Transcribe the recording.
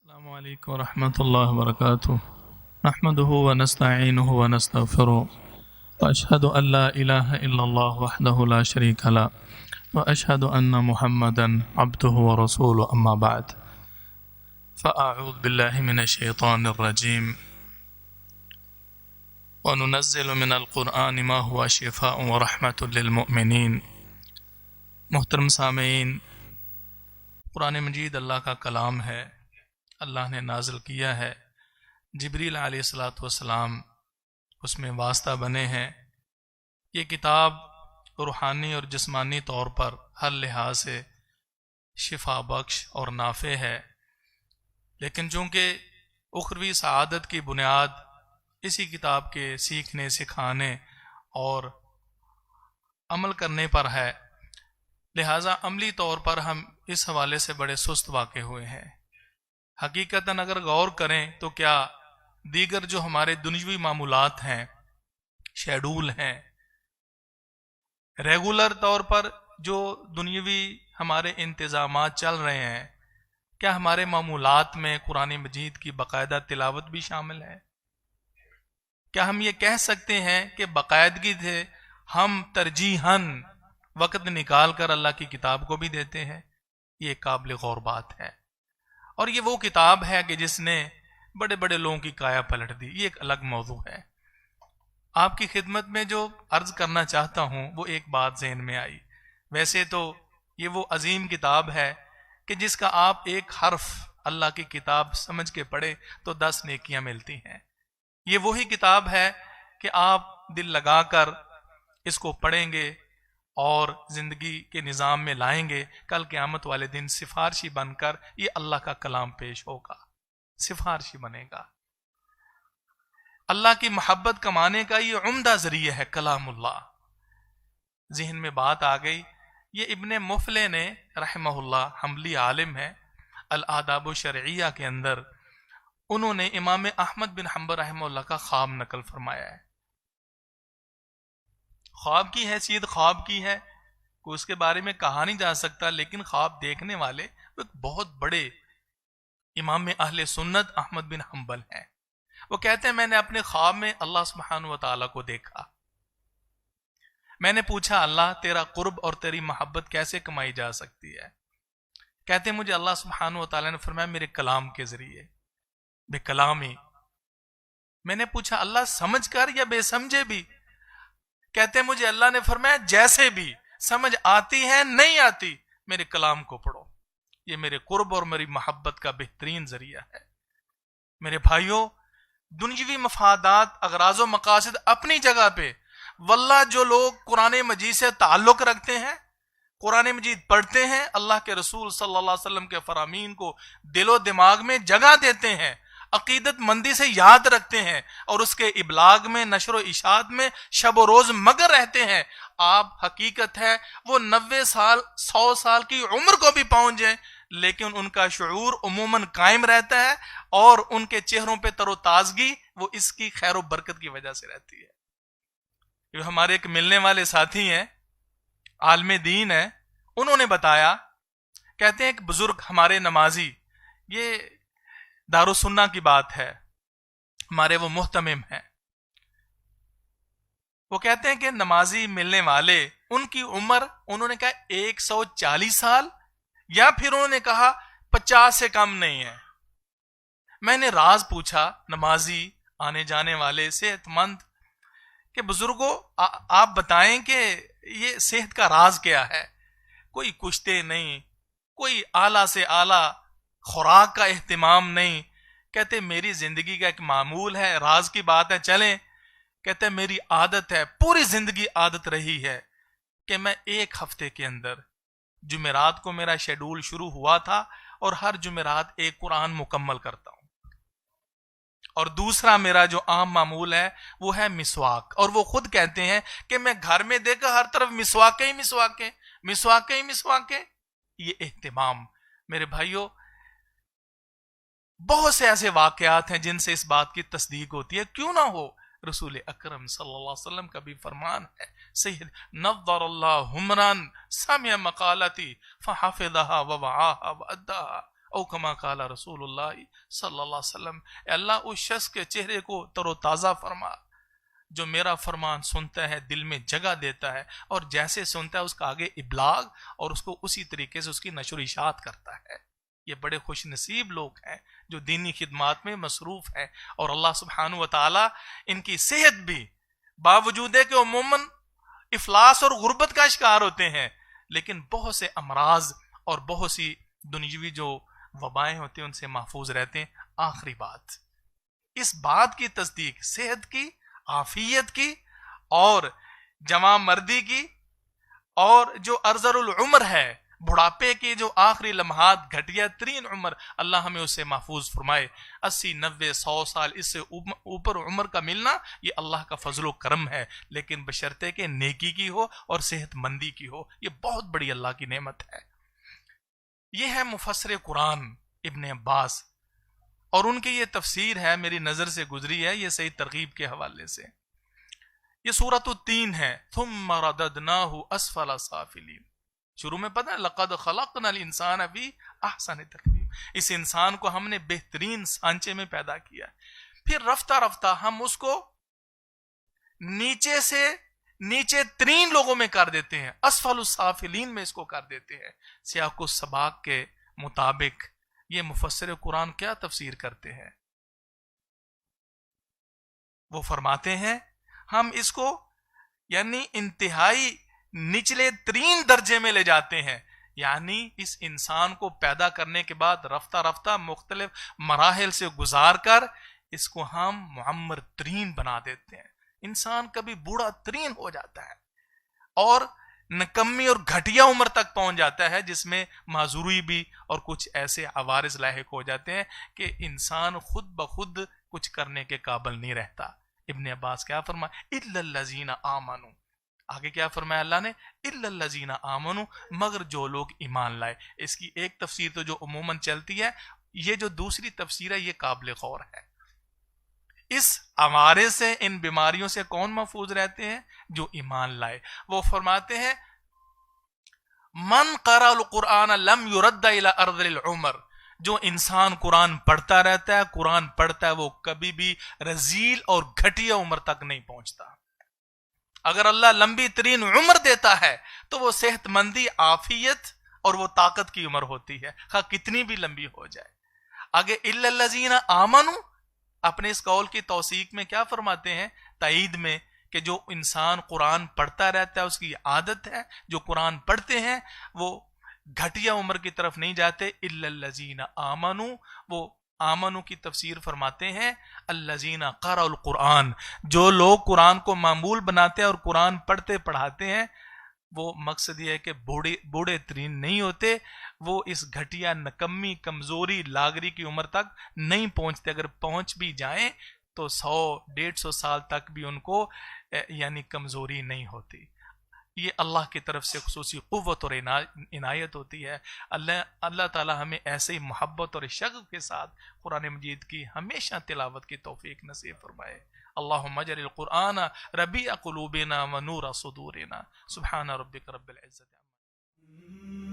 السلام علیکم ورحمۃ اللہ وبرکاتہ نحمده ونستعینه ونستغفره واشهد ان لا الہ الا اللہ وحدہ لا شریک له واشهد ان محمدا عبده ورسوله اما بعد فاعوذ باللہ من الشیطان الرجیم وننزل من القرآن ما هو شفاء ورحمۃ للمؤمنین۔ محترم سامعین، قرآن مجید اللہ کا کلام ہے، اللہ نے نازل کیا ہے، جبریل علیہ الصلاۃ والسلام اس میں واسطہ بنے ہیں۔ یہ کتاب روحانی اور جسمانی طور پر ہر لحاظ سے شفا بخش اور نافع ہے، لیکن چونکہ اخروی سعادت کی بنیاد اسی کتاب کے سیکھنے، سکھانے اور عمل کرنے پر ہے، لہٰذا عملی طور پر ہم اس حوالے سے بڑے سست واقع ہوئے ہیں۔ حقیقتاً اگر غور کریں تو کیا دیگر جو ہمارے دنیوی معمولات ہیں، شیڈول ہیں، ریگولر طور پر جو دنیوی ہمارے انتظامات چل رہے ہیں، کیا ہمارے معمولات میں قرآن مجید کی باقاعدہ تلاوت بھی شامل ہے؟ کیا ہم یہ کہہ سکتے ہیں کہ باقاعدگی سے ہم ترجیحاً وقت نکال کر اللہ کی کتاب کو بھی دیتے ہیں؟ یہ قابل غور بات ہے، اور یہ وہ کتاب ہے کہ جس نے بڑے بڑے لوگوں کی کایا پلٹ دی۔ یہ ایک الگ موضوع ہے۔ آپ کی خدمت میں جو عرض کرنا چاہتا ہوں وہ ایک بات ذہن میں آئی۔ ویسے تو یہ وہ عظیم کتاب ہے کہ جس کا آپ ایک حرف اللہ کی کتاب سمجھ کے پڑھے تو 10 نیکیاں ملتی ہیں۔ یہ وہی کتاب ہے کہ آپ دل لگا کر اس کو پڑھیں گے اور زندگی کے نظام میں لائیں گے، کل قیامت والے دن سفارشی بن کر یہ اللہ کا کلام پیش ہوگا، سفارشی بنے گا۔ اللہ کی محبت کمانے کا یہ عمدہ ذریعہ ہے کلام اللہ۔ ذہن میں بات آ گئی، یہ ابن مفلح نے رحمہ اللہ، حنبلی عالم ہے، الآداب الشرعیہ کے اندر انہوں نے امام احمد بن حنبل رحمہ اللہ کا خواب نقل فرمایا ہے۔ خواب کی حیثیت خواب کی ہے، کوئی اس کے بارے میں کہا نہیں جا سکتا، لیکن خواب دیکھنے والے ایک بہت بڑے امام اہل سنت احمد بن حنبل ہیں۔ وہ کہتے ہیں میں نے اپنے خواب میں اللہ سبحانہ و تعالیٰ کو دیکھا۔ میں نے پوچھا اللہ تیرا قرب اور تیری محبت کیسے کمائی جا سکتی ہے؟ کہتے ہیں مجھے اللہ سبحانہ و تعالیٰ نے فرمایا میرے کلام کے ذریعے، بے کلامی۔ میں نے پوچھا اللہ سمجھ کر یا بے سمجھے بھی؟ کہتے ہیں مجھے اللہ نے فرمایا جیسے بھی، سمجھ آتی ہے نہیں آتی، میرے کلام کو پڑھو، یہ میرے قرب اور میری محبت کا بہترین ذریعہ ہے۔ میرے بھائیوں، دنیوی مفادات، اغراض و مقاصد اپنی جگہ پہ، واللہ جو لوگ قرآن مجید سے تعلق رکھتے ہیں، قرآن مجید پڑھتے ہیں، اللہ کے رسول صلی اللہ علیہ وسلم کے فرامین کو دل و دماغ میں جگہ دیتے ہیں، عقیدت مندی سے یاد رکھتے ہیں اور اس کے ابلاغ میں، نشر و اشاعت میں شب و روز مگر رہتے ہیں، آپ حقیقت ہے وہ 90 سال 100 سال کی عمر کو بھی پہنچ جائیں لیکن ان کا شعور عموماً قائم رہتا ہے اور ان کے چہروں پہ تر و تازگی وہ اس کی خیر و برکت کی وجہ سے رہتی ہے۔ یہ ہمارے ایک ملنے والے ساتھی ہیں، عالم دین ہیں، انہوں نے بتایا، کہتے ہیں ایک بزرگ ہمارے نمازی، یہ دارالسنہ کی بات ہے، ہمارے وہ محتمم ہیں، وہ کہتے ہیں کہ نمازی ملنے والے، ان کی عمر انہوں نے کہا 140 سال یا پھر انہوں نے کہا 50 سے کم نہیں ہے۔ میں نے راز پوچھا نمازی آنے جانے والے صحت مند کہ بزرگوں آپ بتائیں کہ یہ صحت کا راز کیا ہے؟ کوئی کشتے نہیں، کوئی اعلیٰ سے اعلیٰ خوراک کا اہتمام نہیں۔ کہتے میری زندگی کا ایک معمول ہے، راز کی بات ہے چلیں۔ کہتے میری عادت ہے، پوری زندگی عادت رہی ہے کہ میں ایک ہفتے کے اندر جمعرات کو میرا شیڈول شروع ہوا تھا اور ہر جمعرات ایک قرآن مکمل کرتا ہوں، اور دوسرا میرا جو عام معمول ہے وہ ہے مسواک، اور وہ خود کہتے ہیں کہ میں گھر میں دیکھا ہر طرف مسواکیں ہی مسواکیں، مسواکیں ہی مسواکیں۔ یہ اہتمام میرے بھائیوں، بہت سے ایسے واقعات ہیں جن سے اس بات کی تصدیق ہوتی ہے، کیوں نہ ہو رسول اکرم صلی اللہ علیہ وسلم کا بھی فرمان ہے، سید نظر اللہ حمران سمع مقالتی فحفظها ووعاها واداها، او کما قال رسول اللہ صلی اللہ علیہ وسلم، اے اللہ اس شخص کے چہرے کو تر و تازہ فرما جو میرا فرمان سنتا ہے، دل میں جگہ دیتا ہے، اور جیسے سنتا ہے اس کا آگے ابلاغ اور اس کو اسی طریقے سے اس کی نشر و اشاعت کرتا ہے۔ یہ بڑے خوش نصیب لوگ ہیں جو دینی خدمات میں مصروف ہیں، اور اللہ سبحانہ و تعالی ان کی صحت بھی، باوجود ہے کہ عموماً افلاس اور غربت کا شکار ہوتے ہیں، لیکن بہت سے امراض اور بہت سی دنیوی جو وبائیں ہوتے ہیں ان سے محفوظ رہتے ہیں۔ آخری بات، اس بات کی تصدیق صحت کی، عافیت کی اور جوان مردی کی، اور جو ارذل العمر ہے، بڑھاپے کی جو آخری لمحات، گھٹیا ترین عمر، اللہ ہمیں اسے محفوظ فرمائے۔ 80 90 100 سال اس سے اوپر عمر کا ملنا یہ اللہ کا فضل و کرم ہے، لیکن بشرطے کہ نیکی کی ہو اور صحت مندی کی ہو، یہ بہت بڑی اللہ کی نعمت ہے۔ یہ ہے مفسر قرآن ابن عباس، اور ان کی یہ تفسیر ہے، میری نظر سے گزری ہے یہ صحیح ترغیب کے حوالے سے۔ یہ سورۃ التین ہے، ثم رددناہ اسفل سافلین۔ شروع میں پتہ ہے لقد خلقنا الانسان فی احسن تقویم، اس انسان کو ہم نے بہترین سانچے میں پیدا کیا، پھر رفتہ رفتہ ہم اس کو نیچے سے نیچے ترین لوگوں میں کر دیتے ہیں، اسفل السافلین میں اس کو کر دیتے ہیں۔ سیاق و سباق کے مطابق یہ مفسر قرآن کیا تفسیر کرتے ہیں؟ وہ فرماتے ہیں ہم اس کو یعنی انتہائی نچلے ترین درجے میں لے جاتے ہیں، یعنی اس انسان کو پیدا کرنے کے بعد رفتہ رفتہ مختلف مراحل سے گزار کر اس کو ہم معمر ترین بنا دیتے ہیں۔ انسان کبھی بوڑھا ترین ہو جاتا ہے اور نکمی اور گھٹیا عمر تک پہنچ جاتا ہے، جس میں معذوری بھی اور کچھ ایسے عوارض لاحق ہو جاتے ہیں کہ انسان خود بخود کچھ کرنے کے قابل نہیں رہتا۔ ابن عباس کیا فرمایا؟ الا الذین آمنوا، آگے کیا فرمایا اللہ نے؟ الا الذین آمنوا، مگر جو لوگ ایمان لائے۔ اس کی ایک تفسیر تو جو عموماً چلتی ہے، یہ جو دوسری تفسیر ہے یہ قابل غور ہے۔ اس عوارض سے، ان بیماریوں سے کون محفوظ رہتے ہیں؟ جو ایمان لائے۔ وہ فرماتے ہیں من قرأ القرآن لم يرد الى ارذل العمر، جو انسان قرآن پڑھتا رہتا ہے، قرآن پڑھتا ہے، وہ کبھی بھی رذیل اور گھٹیا عمر تک نہیں پہنچتا۔ اگر اللہ لمبی ترین عمر دیتا ہے تو وہ صحت مندی، عافیت اور وہ طاقت کی عمر ہوتی ہے، خواہ کتنی بھی لمبی ہو جائے۔ آگے الا الذین آمنوا، اپنے اس قول کی توثیق میں کیا فرماتے ہیں؟ تائید میں، کہ جو انسان قرآن پڑھتا رہتا ہے، اس کی عادت ہے، جو قرآن پڑھتے ہیں وہ گھٹیا عمر کی طرف نہیں جاتے۔ الا الذین آمنوا، وہ آمنو کی تفسیر فرماتے ہیں الذین قرأوا القرآن، جو لوگ قرآن کو معمول بناتے ہیں اور قرآن پڑھتے پڑھاتے ہیں، وہ مقصد یہ ہے کہ بوڑھے ترین نہیں ہوتے، وہ اس گھٹیا، نکمی، کمزوری، لاغری کی عمر تک نہیں پہنچتے۔ اگر پہنچ بھی جائیں تو 100 150 سال تک بھی ان کو یعنی کمزوری نہیں ہوتی۔ یہ اللہ کی طرف سے خصوصی قوت اور عنایت ہوتی ہے۔ اللہ تعالی ہمیں ایسے ہی محبت اور شغف کے ساتھ قرآن مجید کی ہمیشہ تلاوت کی توفیق نصیب فرمائے۔ اللہم اجعل القرآن ربیع قلوبنا ونور صدورنا۔ سبحان ربک رب العزت عما